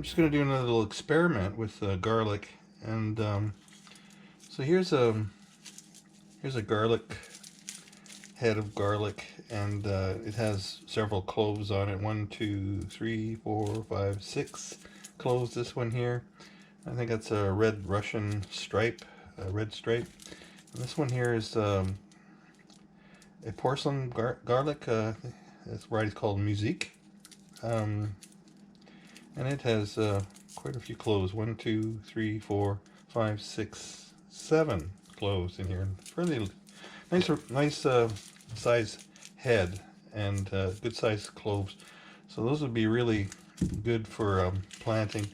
just going to do another little experiment with garlic, and so here's a garlic head of garlic, and it has several cloves on it. 1, 2, 3, 4, 5, 6 cloves. This one here, I think that's a red Russian stripe, a red stripe. And this one here is a porcelain garlic. This variety is called Musique. And it has quite a few cloves. 1, 2, 3, 4, 5, 6, 7 cloves in here. Fairly nice size head, and good size cloves. So those would be really good for planting.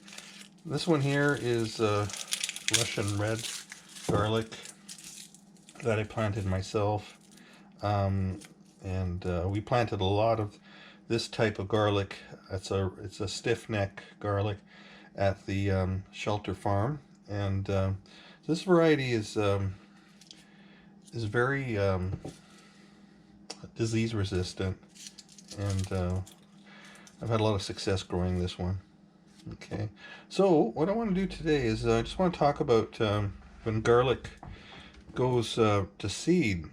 This one here is Russian red garlic that I planted myself, and we planted a lot of this type of garlic. It's a stiff neck garlic at the shelter farm, and this variety is very disease resistant, and I've had a lot of success growing this one. Okay, so what I want to do today is I just want to talk about when garlic goes to seed.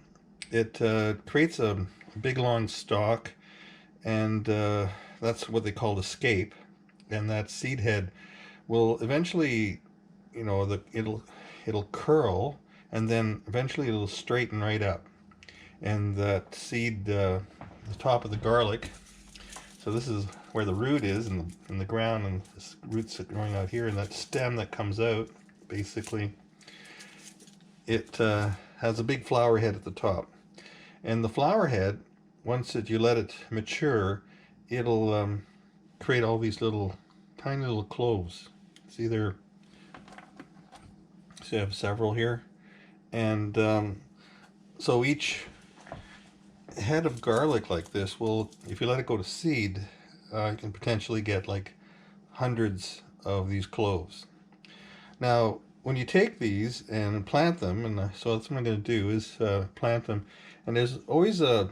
It creates a big long stalk, and that's what they call the scape, and that seed head will eventually, it'll curl, and then eventually it'll straighten right up, and that seed, the top of the garlic, so this is where the root is in the ground, and this root's growing out here, and that stem that comes out, basically, it has a big flower head at the top. And the flower head, once you let it mature, it'll create all these tiny little cloves. See there? So I have several here, and so each head of garlic like this will, if you let it go to seed, you can potentially get like hundreds of these cloves. Now, when you take these and plant them, and so that's what I'm going to do is plant them, and there's always a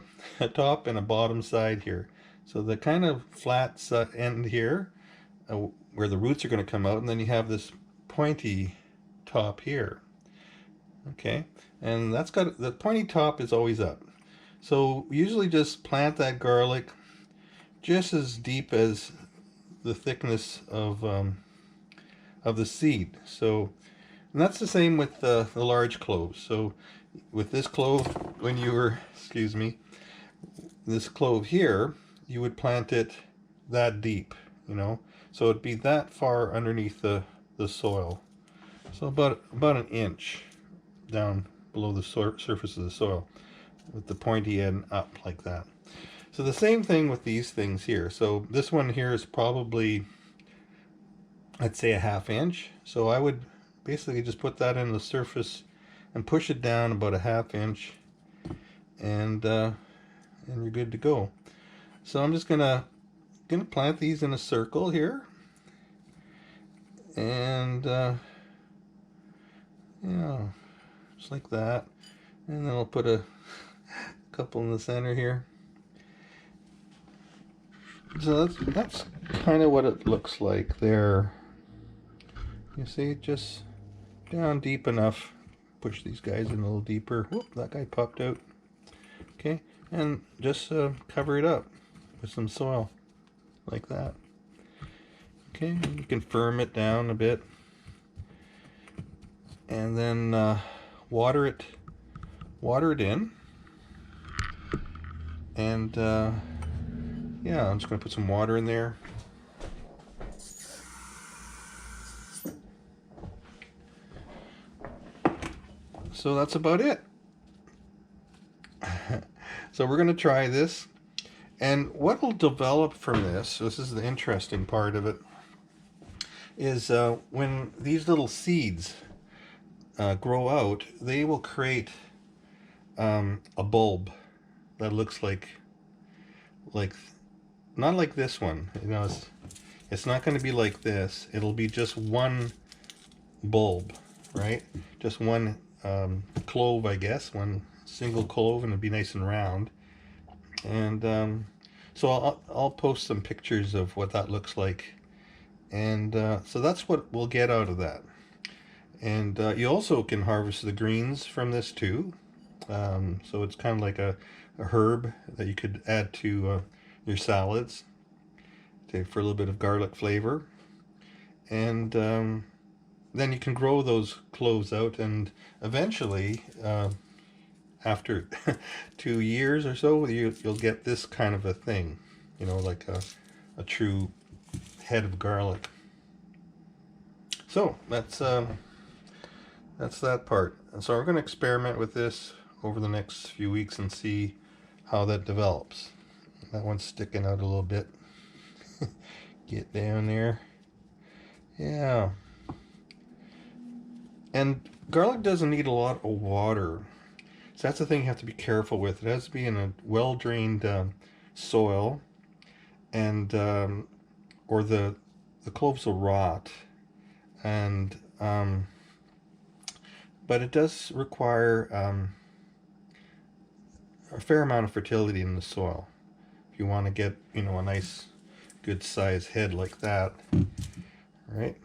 top and a bottom side here. So the kind of flat end here, where the roots are going to come out, and then you have this pointy top here. Okay, and that's got, the pointy top is always up. So we usually just plant that garlic just as deep as the thickness of the seed. So, and that's the same with the large cloves. So with this clove, when you were, excuse me, this clove here, you would plant it that deep, so it'd be that far underneath the soil. So about an inch down below the surface of the soil, with the pointy end up like that. So the same thing with these things here. So this one here is probably, I'd say, a ½ inch. So I would basically just put that in the surface and push it down about a ½ inch, and you're good to go. So I'm just gonna plant these in a circle here, and just like that, and then I'll put a couple in the center here. So that's kind of what it looks like there. You see, just down deep enough. Push these guys in a little deeper. Whoop, that guy popped out. Okay, and just cover it up with some soil, like that. Okay, you can firm it down a bit, and then water it in, and yeah, I'm just going to put some water in there. So that's about it. So we're going to try this, and what will develop from this is the interesting part of it, is when these little seeds grow out, they will create a bulb that looks like not like this one. It's not going to be like this. It'll be just one bulb, right? Just one clove, I guess, one single clove, and it'll be nice and round. And so I'll post some pictures of what that looks like And so that's what we'll get out of that. And you also can harvest the greens from this too. So it's kind of like a herb that you could add to your salads for a little bit of garlic flavor. And then you can grow those cloves out, and eventually, after 2 years or so, you'll get this kind of a thing, like a true head of garlic. So that's that part. And so we're going to experiment with this over the next few weeks and see how that develops. That one's sticking out a little bit. Get down there. Yeah. And garlic doesn't need a lot of water. So that's the thing you have to be careful with. It has to be in a well-drained soil, and or the cloves will rot. And but it does require a fair amount of fertility in the soil if you want to get a nice good sized head like that. All right.